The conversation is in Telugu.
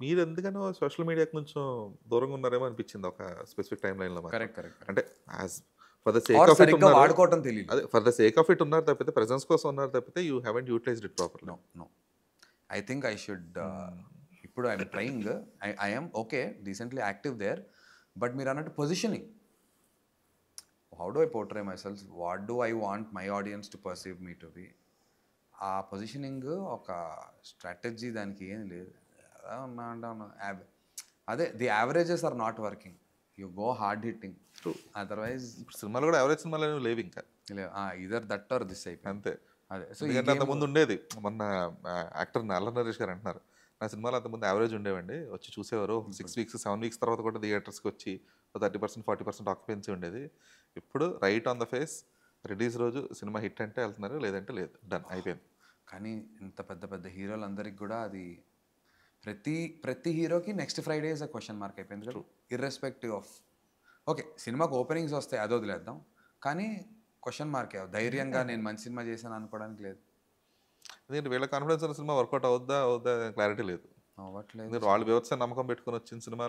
మీరు ఎందుకనో సోషల్ మీడియాకి కొంచెం దూరంగా ఉన్నారేమో అనిపించింది ఒక స్పెసిఫిక్ టైమ్ లైన్‌లో మాత్రం. కరెక్ట్, కరెక్ట్, అంటే correct. As for the sake or of it సరిగ్గా ఉన్నారు. వాడుకోవటం తెలీదు. అదే for the sake of it ఉన్నారు తప్పితే ప్రెజెన్స్ కోసం ఉన్నారు తప్పితే you haven't utilized it properly. No, no. I think I should hmm. ఇప్పుడు I'm trying. I am okay, decently active there. But మీరు అన్నట్టు positioning, how do I portray myself, what do I want my audience to perceive me to be, ఆ పొజిషనింగ్ ఒక స్ట్రాటజీ దానికి ఏం లేదు. అలా ఉన్నా అంటే అదే the averages are not working. You go hard hitting, true. Otherwise ఇప్పుడు సినిమాలు కూడా ఎవరేజ్ సినిమాలు అనేవి లేవు ఇంకా. ఇదర్ దట్ ఆర్ దిస్ అయిపోయింది. అంతే. అదే సో ఈ ఎందుకంటే గేమ్ అంతకుముందు ఉండేది. మొన్న యాక్టర్ నల్ల నరేష్ గారు అంటున్నారు. నా సినిమాలు అంతకుముందు యావరేజ్ ఉండేవండి. వచ్చి చూసేవారు. 6 వీక్స్, 7 వీక్స్ తర్వాత కూడా థియేటర్స్‌కి వచ్చి 30%, 40% ఆక్యుపెన్సీ ఉండేది. ఇప్పుడు right on the face release రోజు సినిమా హిట్ అంటే వెళ్తున్నారు. లేదంటే లేదు. డన్ అయిపోయింది. కానీ ఇంత పెద్ద పెద్ద హీరోలందరికీ కూడా అది ప్రతి ప్రతి హీరోకి next Friday is a question mark అయిపోయింది కదా, ఇర్రెస్పెక్టివ్ ఆఫ్. ఓకే, సినిమాకి ఓపెనింగ్స్ వస్తాయి, అది వదిలేద్దాం. కానీ క్వశ్చన్ మార్కే, ధైర్యంగా నేను మంచి సినిమా చేశాను అనుకోవడానికి లేదు. ఎందుకంటే వీళ్ళ కాన్ఫిడెన్స్ ఉన్న సినిమా వర్కౌట్ అవుద్దా? అవుద్దా? క్లారిటీ లేదు. అవ్వట్లేదు. ఎందుకంటే వాళ్ళు బీభత్స నమ్మకం పెట్టుకొని వచ్చిన సినిమాలు